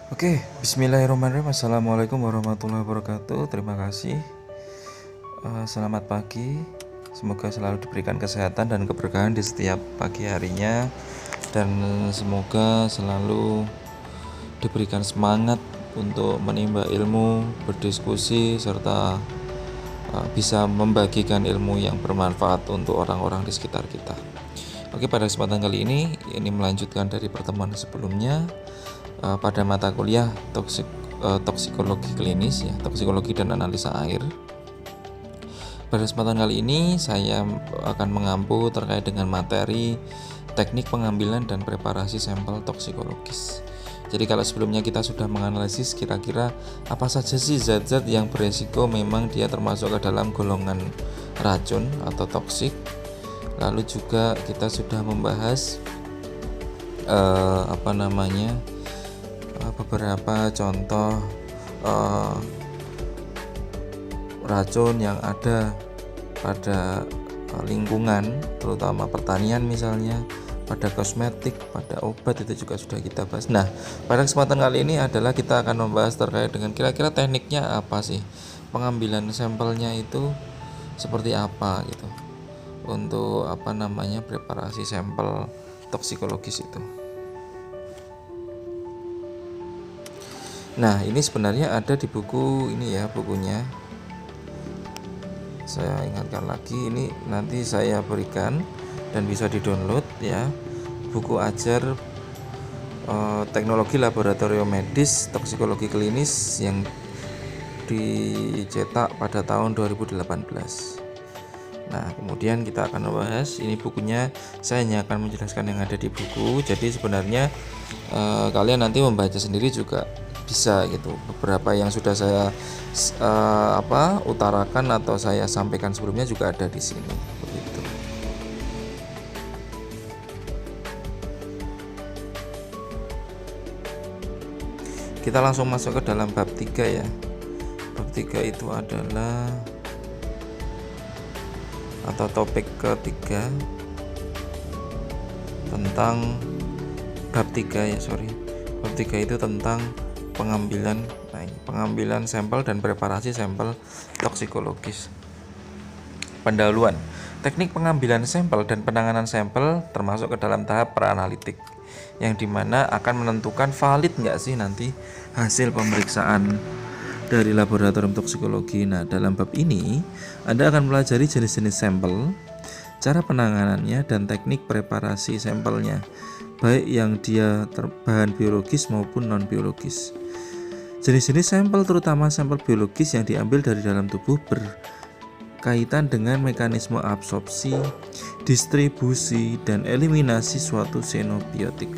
Oke, bismillahirrahmanirrahim. Assalamualaikum warahmatullahi wabarakatuh. Terima kasih. Selamat pagi. Semoga selalu diberikan kesehatan dan keberkahan di setiap pagi harinya, dan semoga selalu diberikan semangat untuk menimba ilmu, berdiskusi, serta bisa membagikan ilmu yang bermanfaat untuk orang-orang di sekitar kita. Oke, pada kesempatan kali ini melanjutkan dari pertemuan sebelumnya pada mata kuliah toksikologi klinis, ya, toksikologi dan analisa air. Pada kesempatan kali ini saya akan mengampu terkait dengan materi teknik pengambilan dan preparasi sampel toksikologis. Jadi kalau sebelumnya kita sudah menganalisis kira-kira apa saja sih zat-zat yang beresiko memang dia termasuk ke dalam golongan racun atau toksik. Lalu juga kita sudah membahas beberapa contoh racun yang ada pada lingkungan, terutama pertanian misalnya, pada kosmetik, pada obat, itu juga sudah kita bahas. Nah, pada kesempatan kali ini adalah kita akan membahas terkait dengan kira-kira tekniknya apa sih, pengambilan sampelnya itu seperti apa gitu, untuk preparasi sampel toksikologis itu. Nah, ini sebenarnya ada di buku ini ya, bukunya. Saya ingatkan lagi, ini nanti saya berikan dan bisa di-download ya. Buku ajar teknologi laboratorium medis toksikologi klinis yang dicetak pada tahun 2018. Nah, kemudian kita akan membahas, ini bukunya saya hanya akan menjelaskan yang ada di buku. Jadi sebenarnya kalian nanti membaca sendiri juga bisa gitu. Beberapa yang sudah saya utarakan atau saya sampaikan sebelumnya juga ada di sini, begitu. Kita langsung masuk ke dalam bab 3 ya. Bab 3 itu adalah atau topik ketiga tentang bab 3 itu tentang pengambilan sampel dan preparasi sampel toksikologis. Pendahuluan. Teknik pengambilan sampel dan penanganan sampel termasuk ke dalam tahap praanalitik, yang dimana akan menentukan valid nggak sih nanti hasil pemeriksaan dari laboratorium toksikologi. Nah, dalam bab ini Anda akan pelajari jenis-jenis sampel, cara penanganannya, dan teknik preparasi sampelnya, baik yang dia bahan biologis maupun non-biologis. Jenis-jenis sampel, terutama sampel biologis yang diambil dari dalam tubuh, berkaitan dengan mekanisme absorpsi, distribusi, dan eliminasi suatu xenobiotik.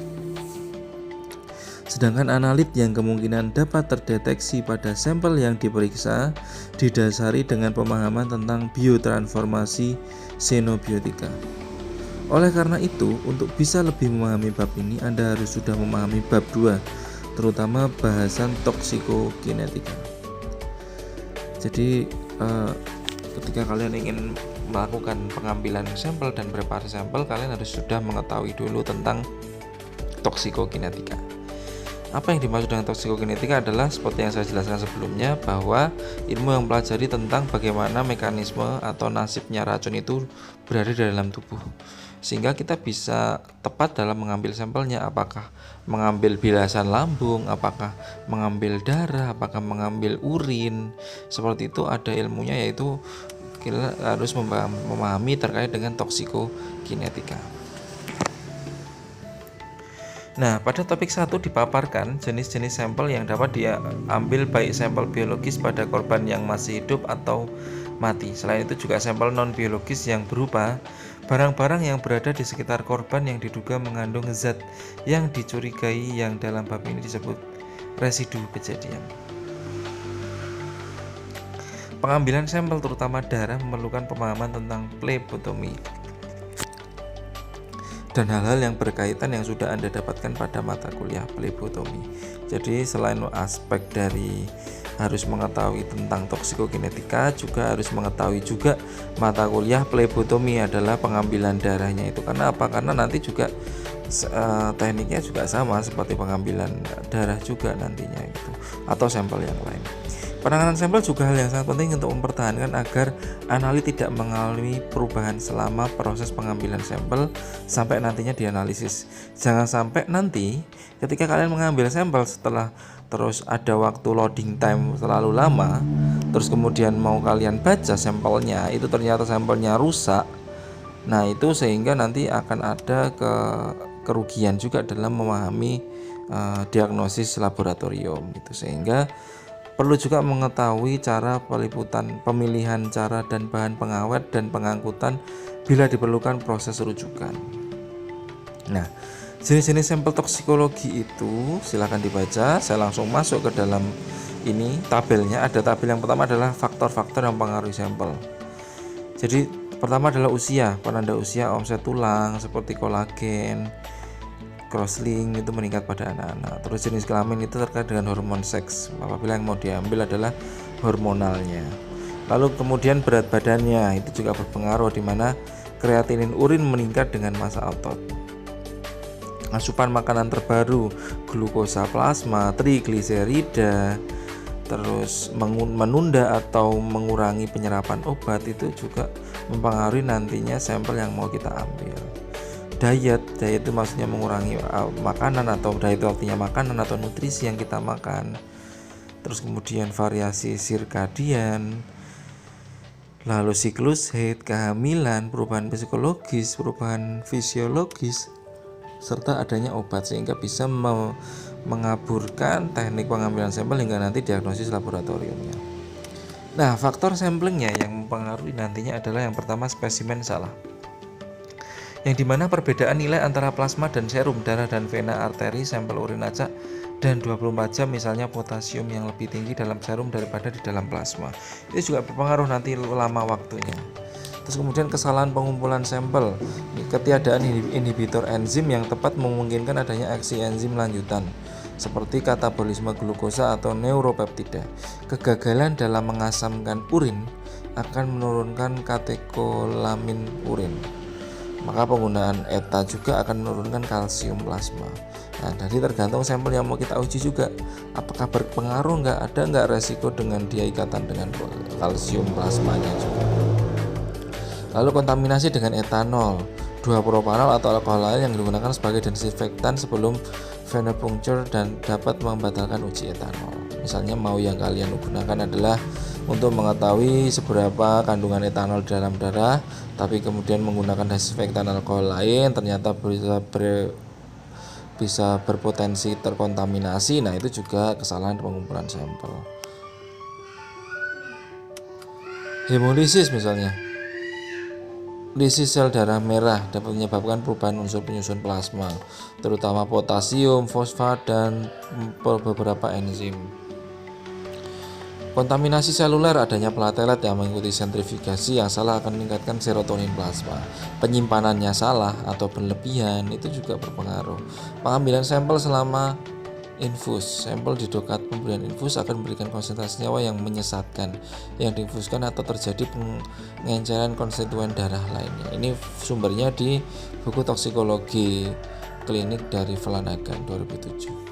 Sedangkan analit yang kemungkinan dapat terdeteksi pada sampel yang diperiksa didasari dengan pemahaman tentang biotransformasi xenobiotika. Oleh karena itu, untuk bisa lebih memahami bab ini, Anda harus sudah memahami bab 2, terutama bahasan toksikokinetika. Jadi ketika kalian ingin melakukan pengambilan sampel dan preparasi sampel, kalian harus sudah mengetahui dulu tentang toksikokinetika. Apa yang dimaksud dengan toksikokinetika adalah seperti yang saya jelaskan sebelumnya, bahwa ilmu yang mempelajari tentang bagaimana mekanisme atau nasibnya racun itu berada di dalam tubuh, sehingga kita bisa tepat dalam mengambil sampelnya, apakah mengambil bilasan lambung, apakah mengambil darah, apakah mengambil urin. Seperti itu ada ilmunya, yaitu kita harus memahami terkait dengan toksikokinetika. Nah, pada topik 1 dipaparkan jenis-jenis sampel yang dapat diambil, baik sampel biologis pada korban yang masih hidup atau mati. Selain itu juga sampel non-biologis yang berupa barang-barang yang berada di sekitar korban yang diduga mengandung zat yang dicurigai, yang dalam bab ini disebut residu kejadian. Pengambilan sampel terutama darah memerlukan pemahaman tentang plebotomi dan hal-hal yang berkaitan yang sudah Anda dapatkan pada mata kuliah plebotomi. Jadi selain aspek dari harus mengetahui tentang toksikokinetika, juga harus mengetahui juga mata kuliah plebotomi adalah pengambilan darahnya itu. Karena apa? Karena nanti juga tekniknya juga sama seperti pengambilan darah juga nantinya itu, atau sampel yang lain. Penanganan sampel juga hal yang sangat penting untuk mempertahankan agar analis tidak mengalami perubahan selama proses pengambilan sampel sampai nantinya dianalisis. Jangan sampai nanti ketika kalian mengambil sampel setelah terus ada waktu loading time terlalu lama, terus kemudian mau kalian baca sampelnya, itu ternyata sampelnya rusak. Nah, itu sehingga nanti akan ada kerugian juga dalam memahami diagnosis laboratorium gitu, sehingga perlu juga mengetahui cara peliputan, pemilihan cara dan bahan pengawet dan pengangkutan bila diperlukan proses rujukan. Nah, jenis-jenis sampel toksikologi itu silakan dibaca. Saya langsung masuk ke dalam ini tabelnya. Ada tabel yang pertama adalah faktor-faktor yang mempengaruhi sampel. Jadi pertama adalah usia, penanda usia omset tulang seperti kolagen, crosslink itu meningkat pada anak-anak. Terus jenis kelamin itu terkait dengan hormon seks, apabila yang mau diambil adalah hormonalnya. Lalu kemudian berat badannya itu juga berpengaruh, di mana kreatinin urin meningkat dengan massa otot. Asupan makanan terbaru, glukosa plasma, trigliserida, terus menunda atau mengurangi penyerapan obat itu juga mempengaruhi nantinya sampel yang mau kita ambil. Diet itu maksudnya mengurangi makanan, atau diet artinya makanan atau nutrisi yang kita makan. Terus kemudian variasi sirkadian, lalu siklus haid, kehamilan, perubahan psikologis, perubahan fisiologis, serta adanya obat, sehingga bisa mengaburkan teknik pengambilan sampel hingga nanti diagnosis laboratoriumnya. Nah, faktor samplingnya yang mempengaruhi nantinya adalah yang pertama spesimen salah, yang dimana perbedaan nilai antara plasma dan serum, darah dan vena arteri, sampel urin acak, dan 24 jam misalnya potasium yang lebih tinggi dalam serum daripada di dalam plasma. Itu juga berpengaruh nanti lama waktunya. Terus kemudian kesalahan pengumpulan sampel, ketiadaan inhibitor enzim yang tepat memungkinkan adanya aksi enzim lanjutan seperti katabolisme glukosa atau neuropeptida. Kegagalan dalam mengasamkan urin akan menurunkan katekolamin urin. Maka penggunaan ETA juga akan menurunkan kalsium plasma. Nah, jadi tergantung sampel yang mau kita uji juga, apakah berpengaruh ada nggak resiko dengan dia ikatan dengan kalsium plasmanya juga. Lalu kontaminasi dengan etanol, 2-propanol atau alkohol lain yang digunakan sebagai desinfektan sebelum venipuncture dan dapat membatalkan uji etanol. Misalnya mau yang kalian gunakan adalah untuk mengetahui seberapa kandungan etanol dalam darah, tapi kemudian menggunakan desinfektan alkohol lain ternyata bisa berpotensi terkontaminasi. Nah, itu juga kesalahan pengumpulan sampel. Hemolisis misalnya, lisis sel darah merah dapat menyebabkan perubahan unsur penyusun plasma, terutama potasium, fosfat, dan beberapa enzim. Kontaminasi seluler, adanya platelet yang mengikuti sentrifugasi yang salah akan meningkatkan serotonin plasma. Penyimpanannya salah atau berlebihan itu juga berpengaruh. Pengambilan sampel selama infus, sampel di dokat pemberian infus akan memberikan konsentrasi nyawa yang menyesatkan yang diinfuskan atau terjadi pengenceran konstituen darah lainnya. Ini sumbernya di buku toksikologi klinik dari Flanagan 2007.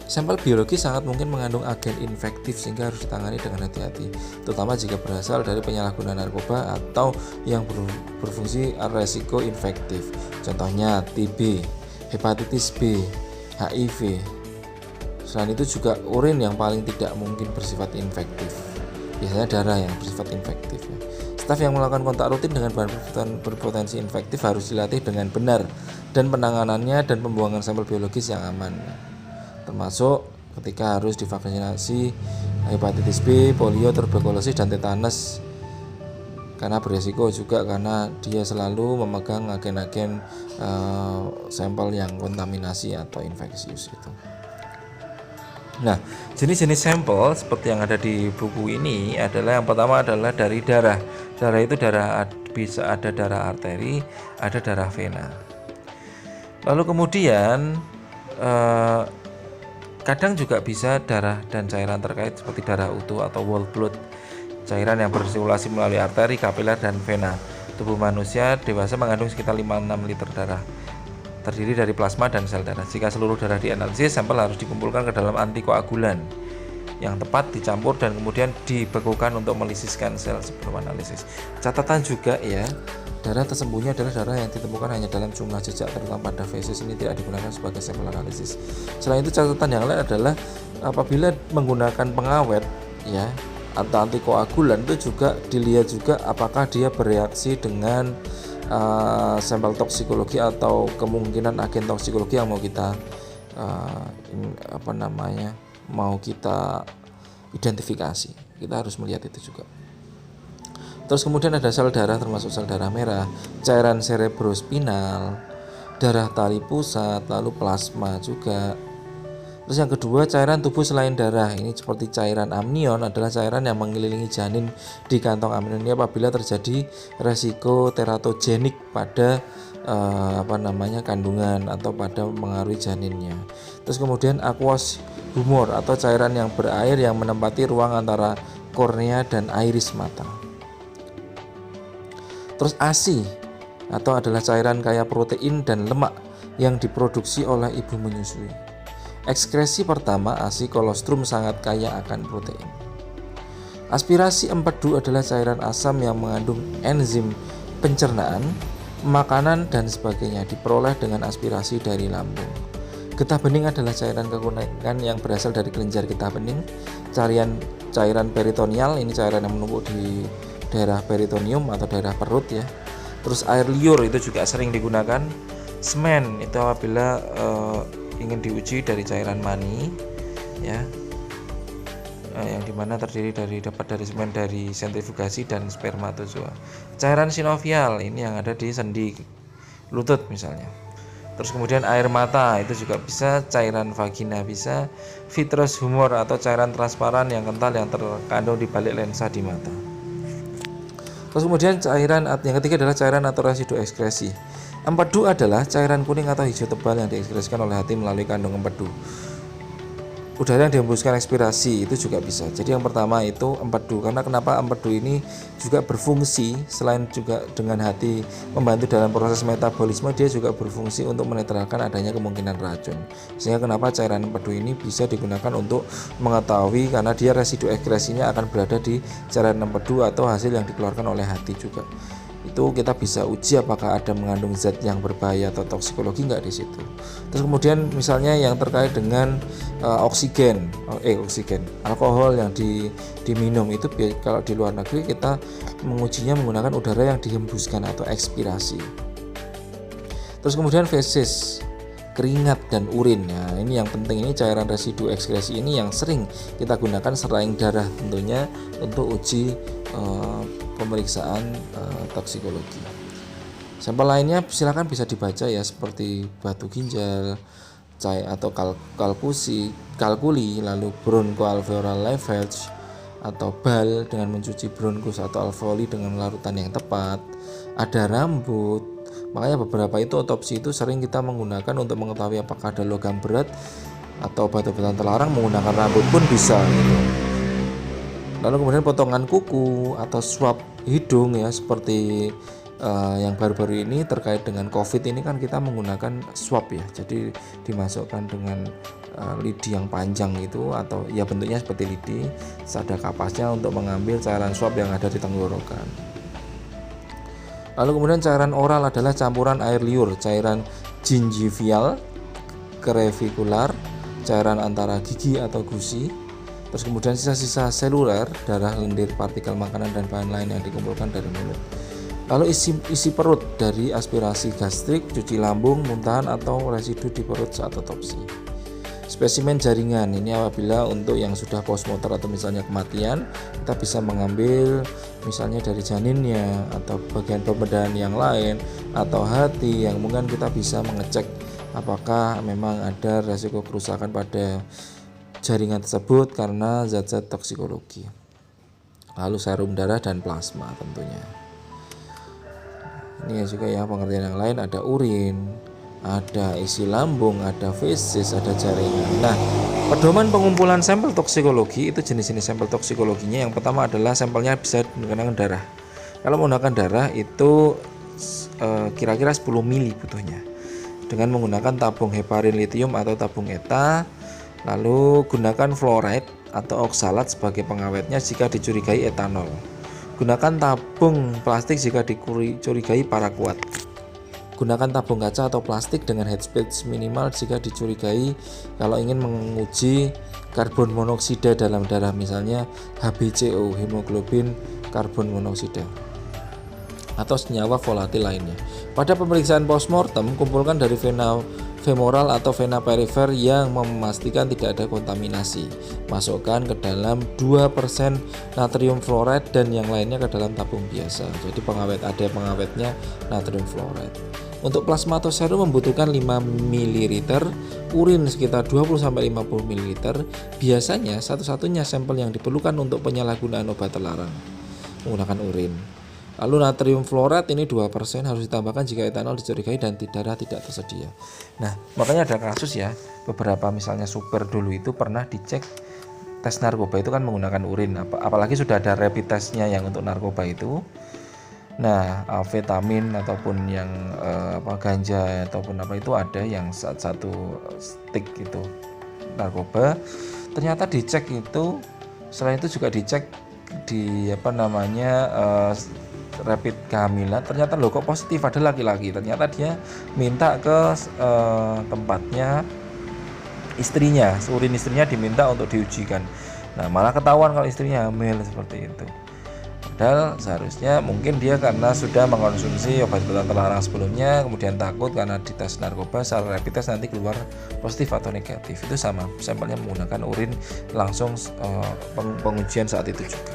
Sampel biologi sangat mungkin mengandung agen infektif sehingga harus ditangani dengan hati-hati, terutama jika berasal dari penyalahgunaan narkoba atau yang berfungsi resiko infektif. Contohnya TB, hepatitis B, HIV. Selain itu juga urin yang paling tidak mungkin bersifat infektif. Biasanya darah yang bersifat infektif. Staf yang melakukan kontak rutin dengan bahan berpotensi infektif harus dilatih dengan benar, dan penanganannya dan pembuangan sampel biologis yang aman, termasuk ketika harus divaksinasi hepatitis B, polio, tuberkulosis, dan tetanus, karena beresiko juga karena dia selalu memegang agen-agen sampel yang kontaminasi atau infeksius itu. Nah, jenis-jenis sampel seperti yang ada di buku ini adalah yang pertama adalah dari darah. Darah itu bisa ada darah arteri, ada darah vena. Lalu kemudian kadang juga bisa darah dan cairan terkait seperti darah utuh atau whole blood, cairan yang bersirkulasi melalui arteri, kapiler, dan vena. Tubuh manusia dewasa mengandung sekitar 5-6 liter darah. terdiri dari plasma dan sel darah. Jika seluruh darah dianalisis, sampel harus dikumpulkan ke dalam antikoagulan yang tepat, dicampur dan kemudian dibekukan untuk melisiskan sel sebelum analisis. Catatan juga ya, darah tersembunyi adalah darah yang ditemukan hanya dalam jumlah jejak, terutama pada feses. Ini tidak digunakan sebagai sampel analisis. Selain itu, catatan yang lain adalah apabila menggunakan pengawet ya atau antikoagulan, itu juga dilihat juga apakah dia bereaksi dengan sampel toksikologi atau kemungkinan agen toksikologi yang mau kita mau kita identifikasi. Kita harus melihat itu juga. Terus kemudian ada sel darah, termasuk sel darah merah, cairan cerebrospinal, darah tali pusat, lalu plasma juga. Terus yang kedua, cairan tubuh selain darah. Ini seperti cairan amnion adalah cairan yang mengelilingi janin di kantong amnion. Ini apabila terjadi resiko teratogenik pada kandungan atau pada mengaruhi janinnya. Terus kemudian aqueous humor atau cairan yang berair yang menempati ruang antara kornea dan iris mata. Terus ASI atau adalah cairan kaya protein dan lemak yang diproduksi oleh ibu menyusui. Ekskresi pertama, ASI kolostrum sangat kaya akan protein. Aspirasi empedu adalah cairan asam yang mengandung enzim pencernaan, makanan dan sebagainya, diperoleh dengan aspirasi dari lambung. Getah bening adalah cairan kekuningan yang berasal dari kelenjar getah bening. Cairan peritoneal, ini cairan yang menumpuk di daerah peritoneum atau daerah perut ya. Terus air liur itu juga sering digunakan. Semen itu apabila ingin diuji dari cairan mani ya, yang dimana terdiri dapat dari semen dari sentrifugasi dan spermatozoa. Cairan sinovial ini yang ada di sendi lutut misalnya. Terus kemudian air mata itu juga bisa, cairan vagina bisa, vitreous humor atau cairan transparan yang kental yang terkandung di balik lensa di mata. Terus kemudian cairan yang ketiga adalah cairan atau residu ekskresi. Empedu adalah cairan kuning atau hijau tebal yang diekskresikan oleh hati melalui kandung empedu. Udara yang dihembuskan ekspirasi itu juga bisa. Jadi yang pertama itu empedu. Karena kenapa empedu ini juga berfungsi selain juga dengan hati membantu dalam proses metabolisme, dia juga berfungsi untuk menetralkan adanya kemungkinan racun. Sehingga kenapa cairan empedu ini bisa digunakan untuk mengetahui, karena dia residu ekskresinya akan berada di cairan empedu atau hasil yang dikeluarkan oleh hati juga. Itu kita bisa uji apakah ada mengandung zat yang berbahaya atau toksikologi enggak di situ. Terus kemudian misalnya yang terkait dengan oksigen, alkohol yang diminum itu kalau di luar negeri kita mengujinya menggunakan udara yang dihembuskan atau ekspirasi. Terus kemudian feses, keringat dan urin. Nah, ini yang penting, ini cairan residu ekskresi ini yang sering kita gunakan selain darah tentunya untuk uji pemeriksaan toksikologi. Sampel lainnya silakan bisa dibaca ya, seperti batu ginjal, atau kalkuli, lalu bronchoalveolar lavage atau BAL dengan mencuci bronkus atau alveoli dengan larutan yang tepat. Ada rambut. Makanya beberapa itu otopsi itu sering kita menggunakan untuk mengetahui apakah ada logam berat atau batu-batuan terlarang, menggunakan rambut pun bisa gitu. Lalu kemudian potongan kuku atau swab hidung ya, seperti yang baru-baru ini terkait dengan COVID ini kan kita menggunakan swab ya. Jadi dimasukkan dengan lidi yang panjang itu, atau ya bentuknya seperti lidi, ada kapasnya untuk mengambil cairan swab yang ada di tenggorokan. Lalu kemudian cairan oral adalah campuran air liur, cairan gingivial, crevikular, cairan antara gigi atau gusi. Terus kemudian sisa-sisa seluler, darah, lendir, partikel makanan dan bahan lain yang dikumpulkan dari mulut. Lalu isi perut dari aspirasi gastrik, cuci lambung, muntahan atau residu di perut saat otopsi. Spesimen jaringan ini apabila untuk yang sudah postmortem atau misalnya kematian, kita bisa mengambil misalnya dari janinnya atau bagian pembedahan yang lain atau hati, yang mungkin kita bisa mengecek apakah memang ada resiko kerusakan pada jaringan tersebut karena zat-zat toksikologi. Lalu serum darah dan plasma tentunya. Ini juga ya pengertian yang lain, ada urin, ada isi lambung, ada feses, ada jaringan. Nah, pedoman pengumpulan sampel toksikologi itu jenis-jenis sampel toksikologinya. Yang pertama adalah sampelnya bisa menggunakan darah. Kalau menggunakan darah itu kira-kira 10 mili butuhnya. dengan menggunakan tabung heparin litium atau tabung ETA. Lalu gunakan fluoride atau oksalat sebagai pengawetnya jika dicurigai etanol. Gunakan tabung plastik jika dicurigai paraquat. Gunakan tabung kaca atau plastik dengan headspace minimal jika dicurigai kalau ingin menguji karbon monoksida dalam darah, misalnya HbCO, hemoglobin karbon monoksida, atau senyawa volatil lainnya. Pada pemeriksaan postmortem, kumpulkan dari vena femoral atau vena perifer yang memastikan tidak ada kontaminasi. Masukkan ke dalam 2% natrium fluoride dan yang lainnya ke dalam tabung biasa. Jadi ada pengawetnya natrium fluoride. Untuk plasma atau serum membutuhkan 5 ml, urin sekitar 20-50 ml. Biasanya satu-satunya sampel yang diperlukan untuk penyalahgunaan obat terlarang menggunakan urin. Lalu natrium fluoride ini 2% harus ditambahkan jika etanol dicurigai dan di darah tidak tersedia. Nah, makanya ada kasus ya, beberapa misalnya supir dulu itu pernah dicek tes narkoba itu kan menggunakan urin, apalagi sudah ada rapid testnya yang untuk narkoba itu. Nah, vitamin ataupun yang ganja ataupun apa itu ada yang satu stick itu narkoba. Ternyata dicek itu, selain itu juga dicek di rapid kehamilan, ternyata loh kok positif, ada laki-laki. Ternyata dia minta ke tempatnya istrinya, urin istrinya diminta untuk diujikan. Nah, malah ketahuan kalau istrinya hamil seperti itu. Padahal seharusnya mungkin dia karena sudah mengkonsumsi obat-obatan terlarang sebelumnya, kemudian takut karena dites narkoba secara rapid test nanti keluar positif atau negatif. Itu sama, sampelnya menggunakan urin langsung pengujian saat itu juga.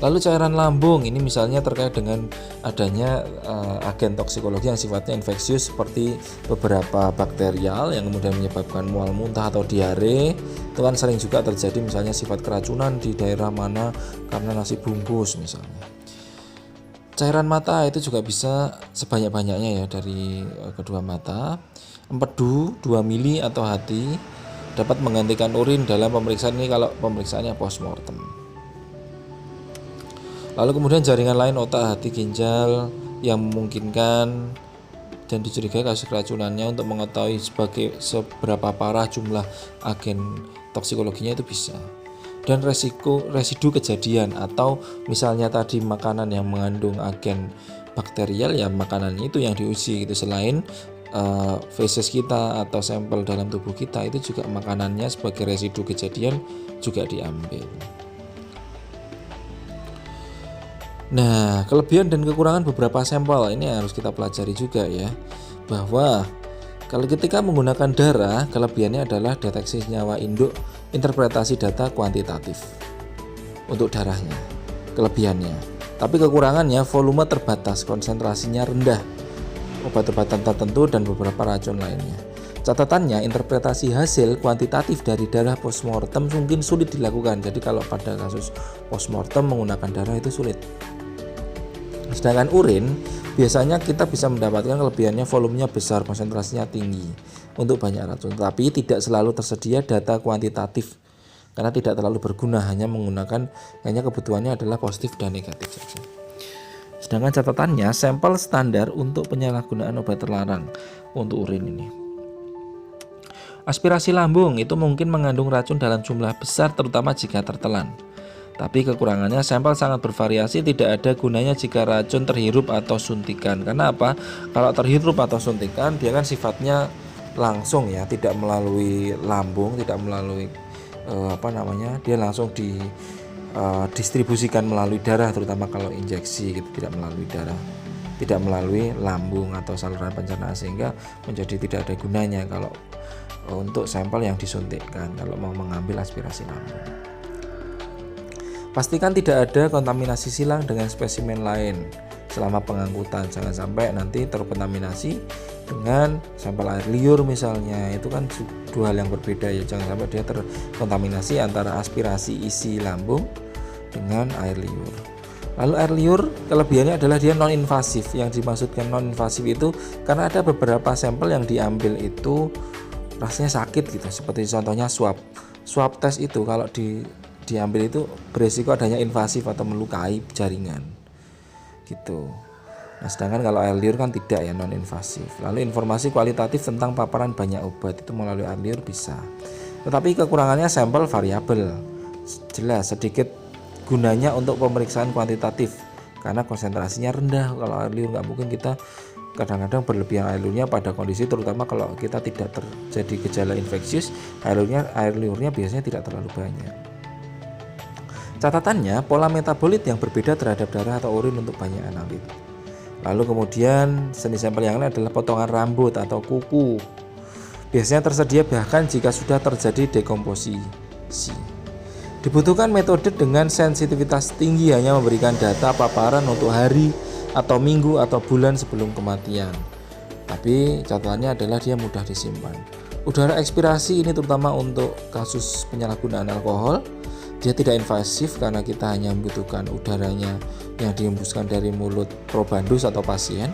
Lalu cairan lambung ini misalnya terkait dengan adanya agen toksikologi yang sifatnya infeksius seperti beberapa bakterial yang kemudian menyebabkan mual muntah atau diare. Itu kan sering juga terjadi, misalnya sifat keracunan di daerah mana karena nasi bungkus misalnya. Cairan mata itu juga bisa sebanyak-banyaknya ya dari kedua mata. Empedu 2 mili atau hati dapat menggantikan urin dalam pemeriksaan ini kalau pemeriksaannya postmortem. Lalu kemudian jaringan lain otak, hati, ginjal yang memungkinkan dan dicurigai kasus keracunannya untuk mengetahui seberapa parah jumlah agen toksikologinya itu bisa. Dan residu kejadian atau misalnya tadi makanan yang mengandung agen bakterial, ya makanan itu yang diuji gitu. Selain feses kita atau sampel dalam tubuh kita itu juga makanannya sebagai residu kejadian juga diambil. Nah, kelebihan dan kekurangan beberapa sampel ini harus kita pelajari juga ya, bahwa kalau ketika menggunakan darah, kelebihannya adalah deteksi senyawa induk, interpretasi data kuantitatif untuk darahnya, kelebihannya. Tapi kekurangannya volume terbatas, konsentrasinya rendah, obat-obatan tertentu dan beberapa racun lainnya. Catatannya, interpretasi hasil kuantitatif dari darah postmortem mungkin sulit dilakukan. Jadi kalau pada kasus postmortem menggunakan darah itu sulit. Sedangkan urin biasanya kita bisa mendapatkan kelebihannya, volumenya besar, konsentrasinya tinggi untuk banyak racun. Tapi tidak selalu tersedia data kuantitatif karena tidak terlalu berguna, hanya kebutuhannya adalah positif dan negatif saja. Sedangkan catatannya, sampel standar untuk penyalahgunaan obat terlarang untuk urin ini. Aspirasi lambung itu mungkin mengandung racun dalam jumlah besar terutama jika tertelan. Tapi kekurangannya, sampel sangat bervariasi, tidak ada gunanya jika racun terhirup atau suntikan. Karena apa? Kalau terhirup atau suntikan dia kan sifatnya langsung ya, tidak melalui lambung, tidak melalui dia langsung didistribusikan melalui darah, terutama kalau injeksi gitu, tidak melalui darah, tidak melalui lambung atau saluran pencernaan, sehingga menjadi tidak ada gunanya kalau untuk sampel yang disuntikkan kalau mau mengambil aspirasi lambung. Pastikan tidak ada kontaminasi silang dengan spesimen lain selama pengangkutan. Jangan sampai nanti terkontaminasi dengan sampel air liur misalnya. Itu kan dua hal yang berbeda ya. Jangan sampai dia terkontaminasi antara aspirasi isi lambung dengan air liur. Lalu air liur kelebihannya adalah dia non-invasif. Yang dimaksudkan non-invasif itu karena ada beberapa sampel yang diambil itu rasanya sakit gitu. Seperti contohnya swab test itu kalau diambil itu beresiko adanya invasif atau melukai jaringan gitu. Nah, sedangkan kalau air liur kan tidak ya, non invasif. Lalu informasi kualitatif tentang paparan banyak obat itu melalui air liur bisa. Tetapi kekurangannya sampel variabel. Jelas sedikit gunanya untuk pemeriksaan kuantitatif karena konsentrasinya rendah. Kalau air liur nggak mungkin kita kadang-kadang berlebihan air liurnya pada kondisi terutama kalau kita tidak terjadi gejala infeksius, air liurnya biasanya tidak terlalu banyak. Catatannya, pola metabolit yang berbeda terhadap darah atau urin untuk banyak analit. Lalu kemudian jenis sampel yang lain adalah potongan rambut atau kuku. Biasanya tersedia bahkan jika sudah terjadi dekomposisi. Dibutuhkan metode dengan sensitivitas tinggi, hanya memberikan data paparan untuk hari atau minggu atau bulan sebelum kematian. Tapi catatannya adalah dia mudah disimpan. Udara ekspirasi ini terutama untuk kasus penyalahgunaan alkohol. Dia tidak invasif karena kita hanya membutuhkan udaranya yang dihembuskan dari mulut probandus atau pasien.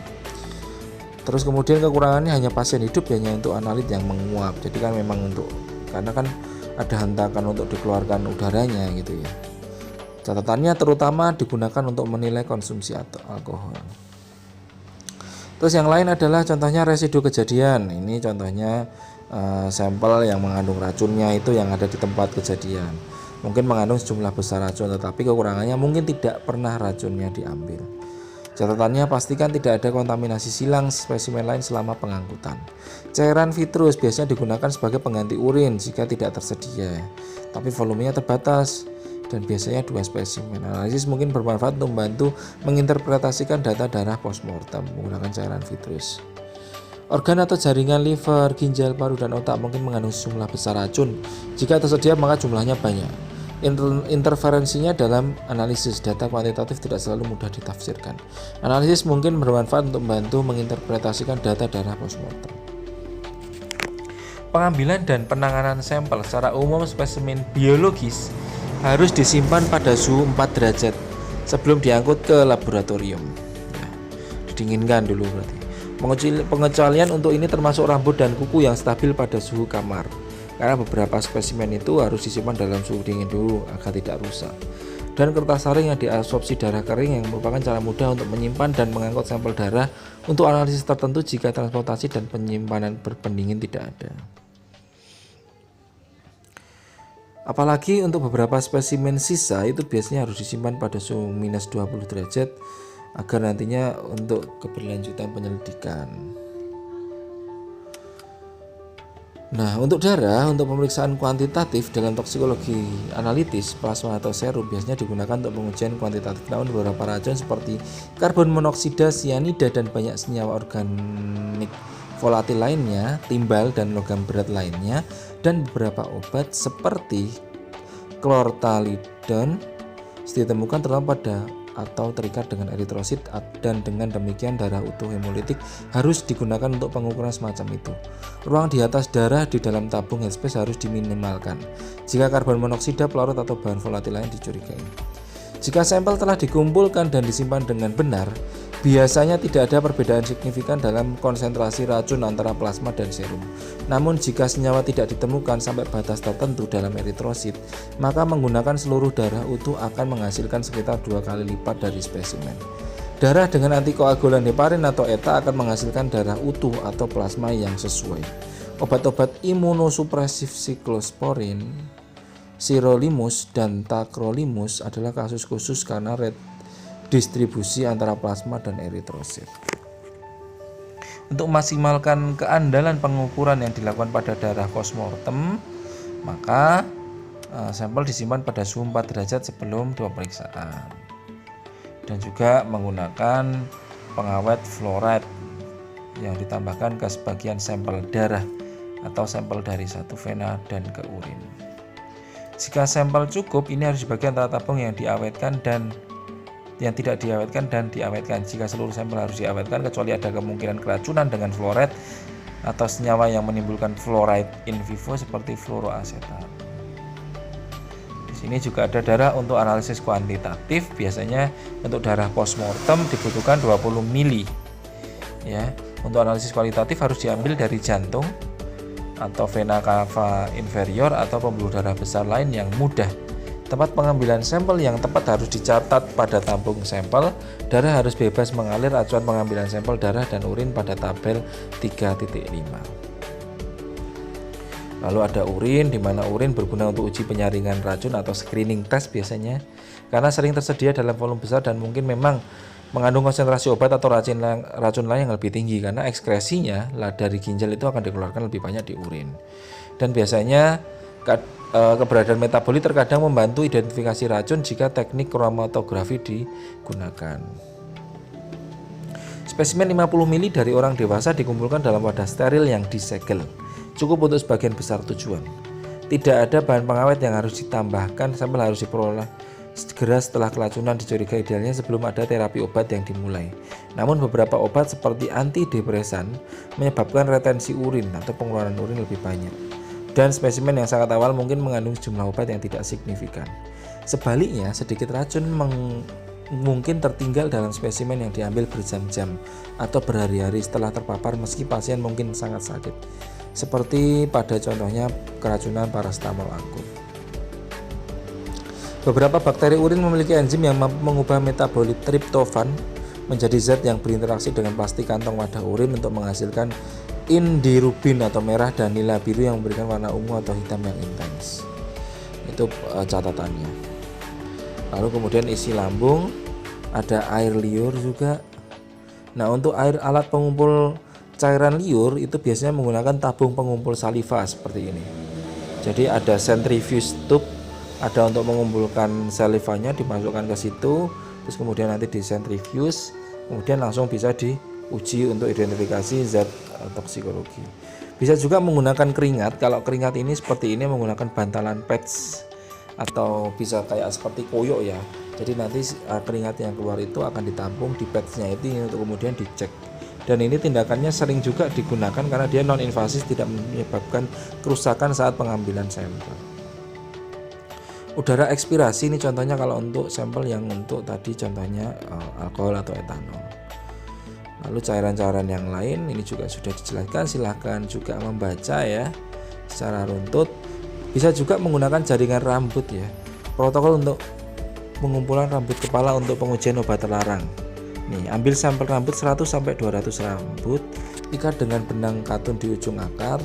Terus kemudian kekurangannya hanya pasien hidup, hanya untuk analit yang menguap. Jadi kan memang karena kan ada hentakan untuk dikeluarkan udaranya gitu ya. Catatannya terutama digunakan untuk menilai konsumsi atau alkohol. Terus yang lain adalah contohnya residu kejadian. Ini contohnya sampel yang mengandung racunnya itu yang ada di tempat kejadian. Mungkin mengandung sejumlah besar racun, tetapi kekurangannya mungkin tidak pernah racunnya diambil. Catatannya pastikan tidak ada kontaminasi silang spesimen lain selama pengangkutan. Cairan vitrus biasanya digunakan sebagai pengganti urin jika tidak tersedia, tapi volumenya terbatas dan biasanya 2 spesimen. Analisis mungkin bermanfaat untuk membantu menginterpretasikan data darah postmortem menggunakan cairan vitrus. Organ atau jaringan liver, ginjal, paru, dan otak mungkin mengandung jumlah besar racun. Jika tersedia maka jumlahnya banyak. Interferensinya dalam analisis data kuantitatif tidak selalu mudah ditafsirkan. Analisis mungkin bermanfaat untuk membantu menginterpretasikan data darah postmortem. Pengambilan dan penanganan sampel secara umum spesimen biologis harus disimpan pada suhu 4 derajat sebelum diangkut ke laboratorium. Didinginkan dulu berarti. Pengecualian untuk ini termasuk rambut dan kuku yang stabil pada suhu kamar. Karena beberapa spesimen itu harus disimpan dalam suhu dingin dulu agar tidak rusak. Dan kertas saring yang diabsorpsi darah kering yang merupakan cara mudah untuk menyimpan dan mengangkut sampel darah untuk analisis tertentu jika transportasi dan penyimpanan berpendingin tidak ada. Apalagi untuk beberapa spesimen sisa itu biasanya harus disimpan pada suhu minus 20 derajat agar nantinya untuk keberlanjutan penyelidikan. Nah, untuk darah, untuk pemeriksaan kuantitatif dalam toksikologi analitis, plasma atau serum biasanya digunakan untuk pengujian kuantitatif lawan beberapa racun seperti karbon monoksida, sianida, dan banyak senyawa organik volatil lainnya, timbal dan logam berat lainnya, dan beberapa obat seperti chlorthalidone ditemukan terdapat pada atau terikat dengan eritrosit, dan dengan demikian darah utuh hemolitik harus digunakan untuk pengukuran semacam itu. Ruang di atas darah di dalam tabung headspace harus diminimalkan jika karbon monoksida, pelarut atau bahan volatil lain dicurigai. Jika sampel telah dikumpulkan dan disimpan dengan benar, biasanya tidak ada perbedaan signifikan dalam konsentrasi racun antara plasma dan serum. Namun jika senyawa tidak ditemukan sampai batas tertentu dalam eritrosit, maka menggunakan seluruh darah utuh akan menghasilkan sekitar 2 kali lipat dari spesimen. Darah dengan antikoagulan heparin atau ETA akan menghasilkan darah utuh atau plasma yang sesuai. Obat-obat imunosupresif siklosporin, sirolimus, dan tacrolimus adalah kasus khusus karena distribusi antara plasma dan eritrosit. Untuk memaksimalkan keandalan pengukuran yang dilakukan pada darah postmortem, maka sampel disimpan pada suhu 4 derajat sebelum pemeriksaan. Dan juga menggunakan pengawet fluoride yang ditambahkan ke sebagian sampel darah atau sampel dari satu vena dan ke urin. Jika sampel cukup, ini harus dibagi antara tabung yang diawetkan dan yang tidak diawetkan dan diawetkan. Jika seluruh sampel harus diawetkan kecuali ada kemungkinan keracunan dengan fluoride atau senyawa yang menimbulkan fluoride in vivo seperti fluoroasetat. Di sini juga ada darah untuk analisis kuantitatif. Biasanya untuk darah postmortem dibutuhkan 20 mili. Ya, untuk analisis kualitatif harus diambil dari jantung atau vena cava inferior atau pembuluh darah besar lain yang mudah Tempat pengambilan sampel yang tepat harus dicatat pada tabung sampel. Darah harus bebas mengalir. Acuan pengambilan sampel darah dan urin pada tabel 3.5. Lalu ada urin, di mana urin berguna untuk uji penyaringan racun atau screening test biasanya, karena sering tersedia dalam volume besar dan mungkin memang mengandung konsentrasi obat atau racun lain yang lebih tinggi, karena ekskresinya dari ginjal itu akan dikeluarkan lebih banyak di urin. Dan biasanya keberadaan metabolit terkadang membantu identifikasi racun jika teknik kromatografi digunakan. Spesimen 50 ml dari orang dewasa dikumpulkan dalam wadah steril yang disegel. Cukup untuk sebagian besar tujuan. Tidak ada bahan pengawet yang harus ditambahkan. Sampel harus diperoleh segera setelah keracunan dicurigai, idealnya sebelum ada terapi obat yang dimulai. Namun beberapa obat seperti antidepresan menyebabkan retensi urin atau pengeluaran urin lebih banyak. Dan spesimen yang sangat awal mungkin mengandung sejumlah obat yang tidak signifikan. Sebaliknya, sedikit racun mungkin tertinggal dalam spesimen yang diambil berjam-jam atau berhari-hari setelah terpapar meski pasien mungkin sangat sakit. Seperti pada contohnya keracunan parastamol akut. Beberapa bakteri urin memiliki enzim yang mampu mengubah metabolit triptofan menjadi zat yang berinteraksi dengan plastik kantong wadah urin untuk menghasilkan indirubin atau merah dan nila biru yang memberikan warna ungu atau hitam yang intens. Itu catatannya. Lalu kemudian isi lambung, ada air liur juga. Nah, untuk alat pengumpul cairan liur itu biasanya menggunakan tabung pengumpul saliva seperti ini. Jadi ada centrifuge tube, ada untuk mengumpulkan salivanya dimasukkan ke situ, terus kemudian nanti di centrifuge, kemudian langsung bisa diuji untuk identifikasi zat toksikologi. Bisa juga menggunakan keringat. Kalau keringat ini seperti ini menggunakan bantalan pads atau bisa kayak seperti koyo ya. Jadi nanti keringat yang keluar itu akan ditampung di padsnya itu untuk kemudian dicek. Dan ini tindakannya sering juga digunakan karena dia non invasif, tidak menyebabkan kerusakan saat pengambilan sampel. Udara ekspirasi ini contohnya kalau untuk sampel yang untuk tadi contohnya alkohol atau etanol. Lalu cairan-cairan yang lain ini juga sudah dijelaskan, silahkan juga membaca ya secara runtut. Bisa juga menggunakan jaringan rambut ya. Protokol untuk pengumpulan rambut kepala untuk pengujian obat terlarang. Nih, ambil sampel rambut 100 sampai 200 rambut, ikat dengan benang katun di ujung akar,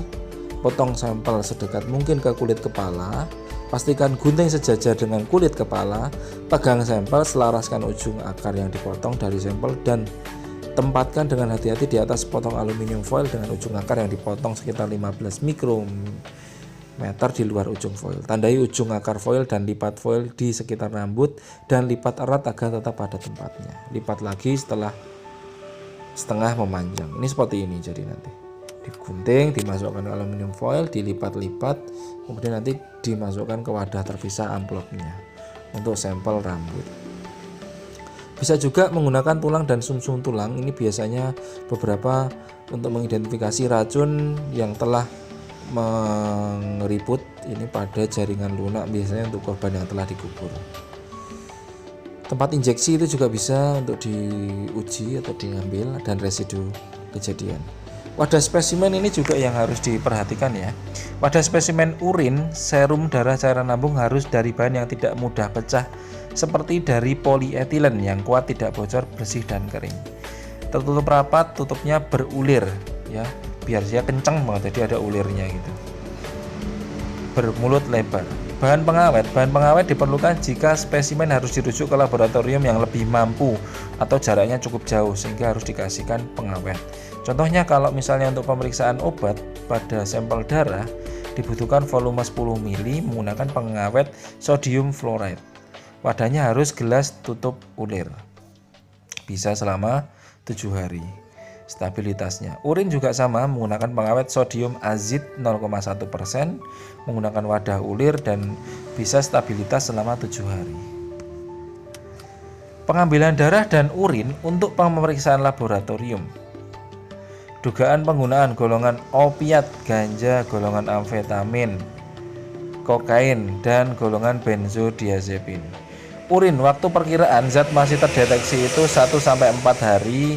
potong sampel sedekat mungkin ke kulit kepala, pastikan gunting sejajar dengan kulit kepala, pegang sampel, selaraskan ujung akar yang dipotong dari sampel dan tempatkan dengan hati-hati di atas potong aluminium foil dengan ujung akar yang dipotong sekitar 15 mikrometer di luar ujung foil. Tandai ujung akar foil dan lipat foil di sekitar rambut dan lipat erat agar tetap pada tempatnya. Lipat lagi setelah setengah memanjang. Ini seperti ini jadi nanti. Digunting, dimasukkan ke aluminium foil, dilipat-lipat, kemudian nanti dimasukkan ke wadah terpisah amplopnya untuk sampel rambut. Bisa juga menggunakan tulang dan sumsum tulang. Ini biasanya beberapa untuk mengidentifikasi racun yang telah mengeriput ini pada jaringan lunak, biasanya untuk korban yang telah dikubur. Tempat injeksi itu juga bisa untuk diuji atau diambil dan residu kejadian. Wadah spesimen ini juga yang harus diperhatikan ya. Wadah spesimen urin, serum, darah, cairan lambung harus dari bahan yang tidak mudah pecah seperti dari polietilen yang kuat, tidak bocor, bersih dan kering. Tertutup rapat, tutupnya berulir ya, biar dia kencang banget jadi ada ulirnya gitu. Bermulut lebar. Bahan pengawet diperlukan jika spesimen harus dirujuk ke laboratorium yang lebih mampu atau jaraknya cukup jauh sehingga harus dikasihkan pengawet. Contohnya kalau misalnya untuk pemeriksaan obat pada sampel darah dibutuhkan volume 10 ml menggunakan pengawet sodium fluoride. Wadahnya harus gelas tutup ulir. Bisa selama 7 hari. Stabilitasnya. Urin juga sama, menggunakan pengawet sodium azid 0,1%, menggunakan wadah ulir dan bisa stabilitas selama 7 hari. Pengambilan darah dan urin untuk pemeriksaan laboratorium. Dugaan penggunaan golongan opiat, ganja, golongan amfetamin, kokain, dan golongan benzodiazepin. Urin, waktu perkiraan zat masih terdeteksi itu 1-4 hari,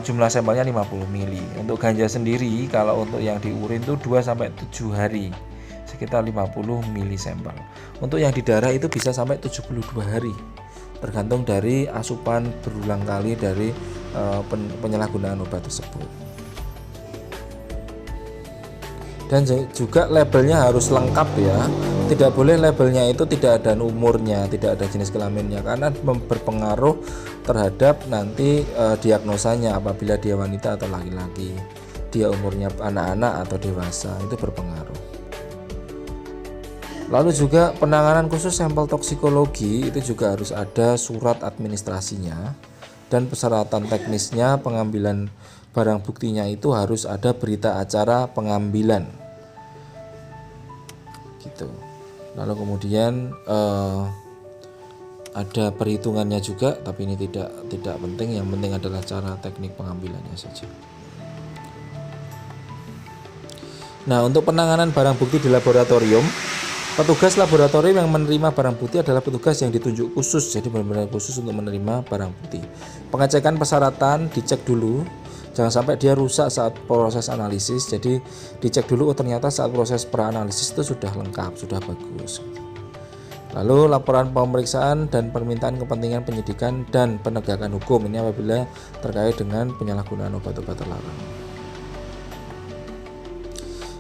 jumlah sampelnya 50 ml. Untuk ganja sendiri, kalau untuk yang di urin itu 2-7 hari, sekitar 50 mili sampel. Untuk yang di darah itu bisa sampai 72 hari, tergantung dari asupan berulang kali dari penyalahgunaan obat tersebut. Dan juga labelnya harus lengkap ya, tidak boleh labelnya itu tidak ada umurnya, tidak ada jenis kelaminnya, karena berpengaruh terhadap nanti diagnosanya, apabila dia wanita atau laki-laki, dia umurnya anak-anak atau dewasa, itu berpengaruh. Lalu juga penanganan khusus sampel toksikologi itu juga harus ada surat administrasinya, dan persyaratan teknisnya pengambilan barang buktinya itu harus ada berita acara pengambilan gitu. Lalu kemudian ada perhitungannya juga, tapi ini tidak penting, yang penting adalah cara teknik pengambilannya saja. Nah, untuk penanganan barang bukti di laboratorium, petugas laboratorium yang menerima barang bukti adalah petugas yang ditunjuk khusus, jadi benar-benar khusus untuk menerima barang bukti. Pengecekan persyaratan dicek dulu, jangan sampai dia rusak saat proses analisis. Jadi dicek dulu, oh ternyata saat proses praanalisis itu sudah lengkap, sudah bagus. Lalu laporan pemeriksaan dan permintaan kepentingan penyidikan dan penegakan hukum, ini apabila terkait dengan penyalahgunaan obat-obat terlarang.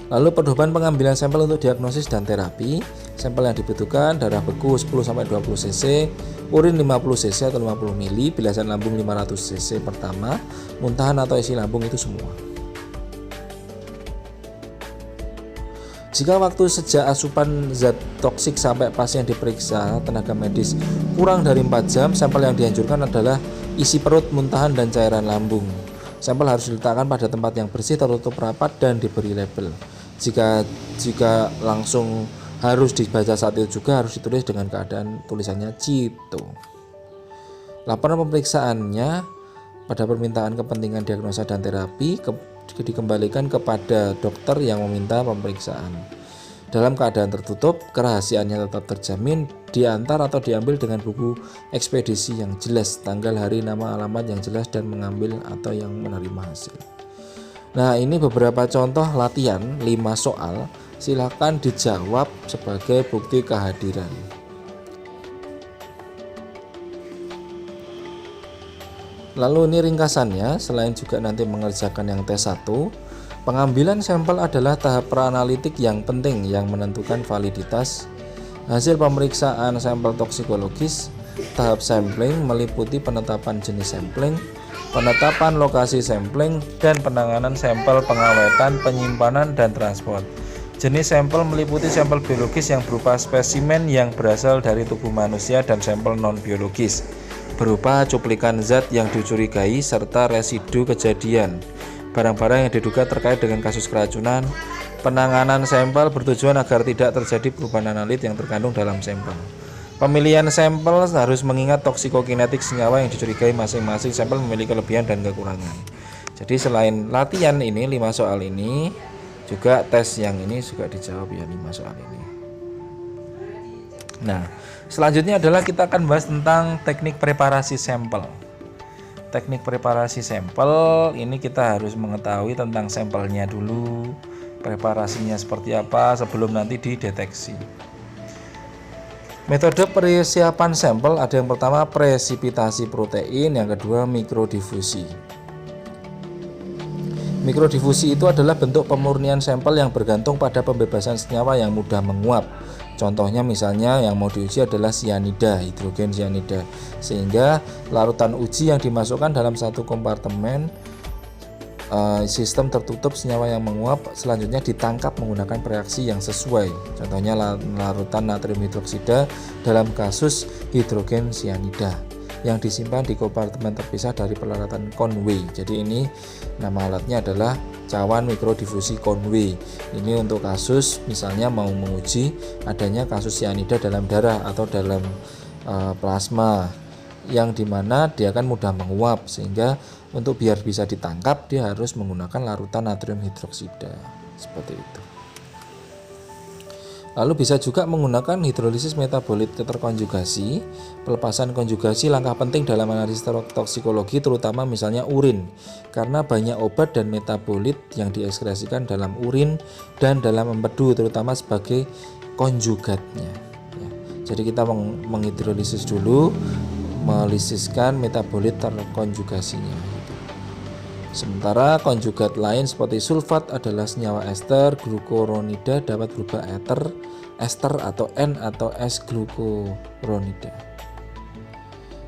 Lalu pedoman pengambilan sampel untuk diagnosis dan terapi. Sampel yang dibutuhkan: darah beku 10-20 cc, urin 50 cc atau 50 ml, bilasan lambung 500 cc pertama, muntahan atau isi lambung itu semua. Jika waktu sejak asupan zat toksik sampai pasien diperiksa tenaga medis kurang dari 4 jam, sampel yang dianjurkan adalah isi perut, muntahan, dan cairan lambung. Sampel harus diletakkan pada tempat yang bersih, tertutup rapat, dan diberi label. Jika langsung harus dibaca saat itu juga harus ditulis dengan keadaan tulisannya Cito. Laporan pemeriksaannya pada permintaan kepentingan diagnosa dan terapi dikembalikan kepada dokter yang meminta pemeriksaan. Dalam keadaan tertutup, kerahasiaannya tetap terjamin, diantar atau diambil dengan buku ekspedisi yang jelas, tanggal, hari, nama, alamat yang jelas, dan mengambil atau yang menerima hasil. Nah, ini beberapa contoh latihan 5 soal, silakan dijawab sebagai bukti kehadiran. Lalu ini ringkasannya, selain juga nanti mengerjakan yang tes 1, pengambilan sampel adalah tahap praanalitik yang penting yang menentukan validitas hasil pemeriksaan sampel toksikologis. Tahap sampling meliputi penetapan jenis sampling, penetapan lokasi sampling, dan penanganan sampel, pengawetan, penyimpanan, dan transport. Jenis sampel meliputi sampel biologis yang berupa spesimen yang berasal dari tubuh manusia dan sampel non-biologis berupa cuplikan zat yang dicurigai serta residu kejadian, barang-barang yang diduga terkait dengan kasus keracunan. Penanganan sampel bertujuan agar tidak terjadi perubahan analit yang terkandung dalam sampel. Pemilihan sampel harus mengingat toksikokinetik senyawa yang dicurigai. Masing-masing sampel memiliki kelebihan dan kekurangan. Jadi selain latihan ini 5 soal ini, juga tes yang ini juga dijawab ya 5 soal ini. Nah, selanjutnya adalah kita akan bahas tentang teknik preparasi sampel. Teknik preparasi sampel ini kita harus mengetahui tentang sampelnya dulu, preparasinya seperti apa sebelum nanti dideteksi. Metode persiapan sampel ada yang pertama presipitasi protein, yang kedua mikrodifusi. Mikrodifusi itu adalah bentuk pemurnian sampel yang bergantung pada pembebasan senyawa yang mudah menguap. Contohnya misalnya yang mau diuji adalah sianida, hidrogen sianida, sehingga larutan uji yang dimasukkan dalam satu kompartemen sistem tertutup, senyawa yang menguap selanjutnya ditangkap menggunakan reaksi yang sesuai. Contohnya larutan natrium hidroksida dalam kasus hidrogen sianida yang disimpan di kompartemen terpisah dari peralatan Conway. Jadi ini nama alatnya adalah cawan mikrodifusi Conway. Ini untuk kasus misalnya mau menguji adanya kasus sianida dalam darah atau dalam plasma, yang dimana dia akan mudah menguap, sehingga untuk biar bisa ditangkap dia harus menggunakan larutan natrium hidroksida seperti itu. Lalu bisa juga menggunakan hidrolisis metabolit keterkonjugasi. Pelepasan konjugasi langkah penting dalam analisis toksikologi, terutama misalnya urin, karena banyak obat dan metabolit yang diekskresikan dalam urin dan dalam empedu, terutama sebagai konjugatnya. Ya. Jadi kita menghidrolisis dulu, melisiskan metabolit terkonjugasinya. Sementara konjugat lain seperti sulfat adalah senyawa ester, glukuronida dapat berubah ester atau N atau S-glukuronida.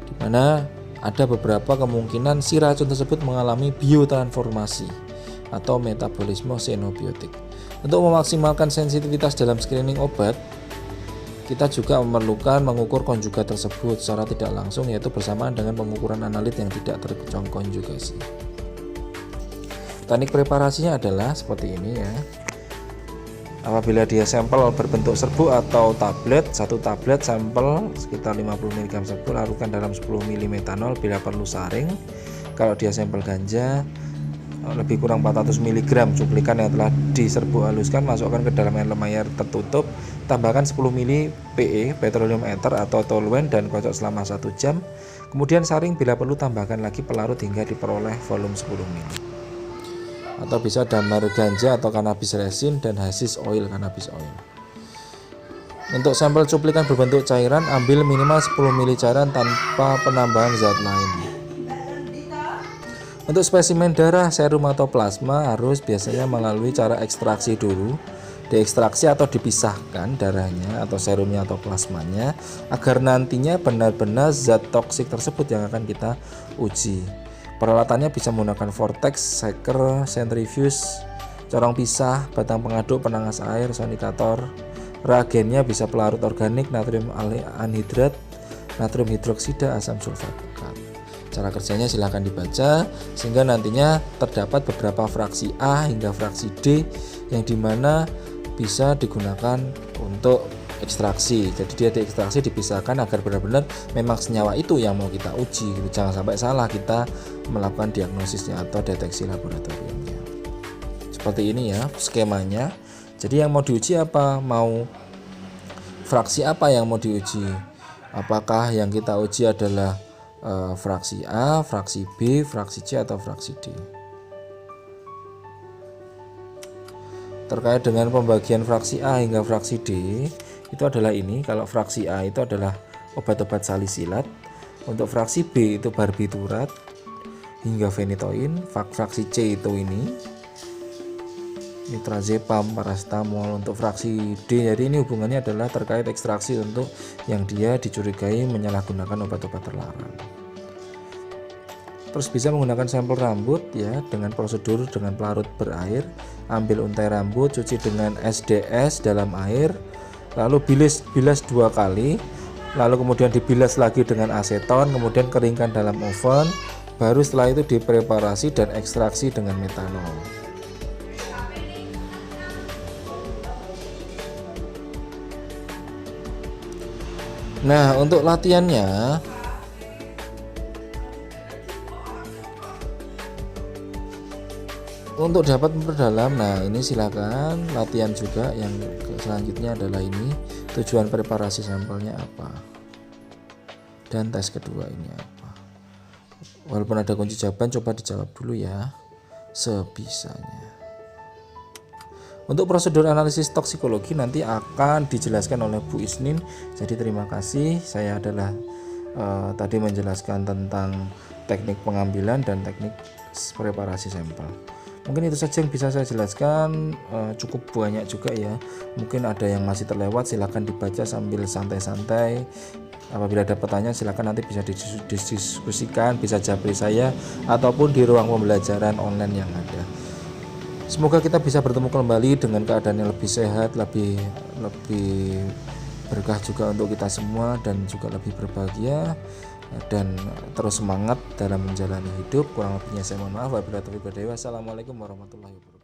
Di mana ada beberapa kemungkinan si racun tersebut mengalami biotransformasi atau metabolisme xenobiotik. Untuk memaksimalkan sensitivitas dalam screening obat, kita juga memerlukan mengukur konjugat tersebut secara tidak langsung, yaitu bersamaan dengan pengukuran analit yang tidak terkonjugasi. Teknik preparasinya adalah seperti ini ya. Apabila dia sampel berbentuk serbuk atau tablet, satu tablet sampel sekitar 50 mg serbuk larutkan dalam 10 ml metanol, bila perlu saring. Kalau dia sampel ganja lebih kurang 400 mg cuplikan yang telah diserbuk haluskan, masukkan ke dalam lemari tertutup, tambahkan 10 ml PE petroleum ether atau toluen dan kocok selama 1 jam. Kemudian saring, bila perlu tambahkan lagi pelarut hingga diperoleh volume 10 ml. Atau bisa damar ganja atau cannabis resin dan hasis oil cannabis oil. Untuk sampel cuplikan berbentuk cairan, ambil minimal 10 ml cairan tanpa penambahan zat lain. Untuk spesimen darah, serum atau plasma harus biasanya melalui cara ekstraksi dulu, diekstraksi atau dipisahkan darahnya atau serumnya atau plasmanya, agar nantinya benar-benar zat toksik tersebut yang akan kita uji. Peralatannya bisa menggunakan vortex, shaker, centrifuge, corong pisah, batang pengaduk, penangas air, sonikator. Reagennya bisa pelarut organik, natrium anhidrat, natrium hidroksida, asam sulfat. Cara kerjanya silahkan dibaca, sehingga nantinya terdapat beberapa fraksi A hingga fraksi D yang dimana bisa digunakan untuk ekstraksi. Jadi dia diekstraksi, dipisahkan agar benar-benar memang senyawa itu yang mau kita uji. Jangan sampai salah kita melakukan diagnosisnya atau deteksi laboratoriumnya. Seperti ini ya skemanya. Jadi yang mau diuji apa? Mau fraksi apa yang mau diuji? Apakah yang kita uji adalah fraksi A, fraksi B, fraksi C atau fraksi D? Terkait dengan pembagian fraksi A hingga fraksi D, itu adalah ini. Kalau fraksi A itu adalah obat-obat salisilat, untuk fraksi B itu barbiturat hingga fenitoin, fraksi C itu ini nitrazepam, paracetamol. Untuk fraksi D, jadi ini hubungannya adalah terkait ekstraksi untuk yang dia dicurigai menyalahgunakan obat-obat terlarang. Terus bisa menggunakan sampel rambut ya, dengan prosedur dengan pelarut berair. Ambil untai rambut, cuci dengan SDS dalam air, lalu bilas 2 kali, lalu kemudian dibilas lagi dengan aseton, kemudian keringkan dalam oven, baru setelah itu dipreparasi dan ekstraksi dengan metanol. Nah, untuk latihannya, untuk dapat memperdalam, nah ini silakan latihan juga. Yang selanjutnya adalah ini, tujuan preparasi sampelnya apa, dan tes kedua ini apa. Walaupun ada kunci jawaban, coba dijawab dulu ya sebisanya. Untuk prosedur analisis toksikologi nanti akan dijelaskan oleh Bu Isnin. Jadi terima kasih, saya adalah tadi menjelaskan tentang teknik pengambilan dan teknik preparasi sampel. Mungkin itu saja yang bisa saya jelaskan, cukup banyak juga ya. Mungkin ada yang masih terlewat, silahkan dibaca sambil santai-santai. Apabila ada pertanyaan silahkan nanti bisa didiskusikan, bisa japri saya ataupun di ruang pembelajaran online yang ada. Semoga kita bisa bertemu kembali dengan keadaan yang lebih sehat, lebih berkah juga untuk kita semua, dan juga lebih berbahagia dan terus semangat dalam menjalani hidup. Kurang lebihnya saya mohon maaf. Wabillahi taufiq wal hidayah. Wassalamualaikum warahmatullahi wabarakatuh.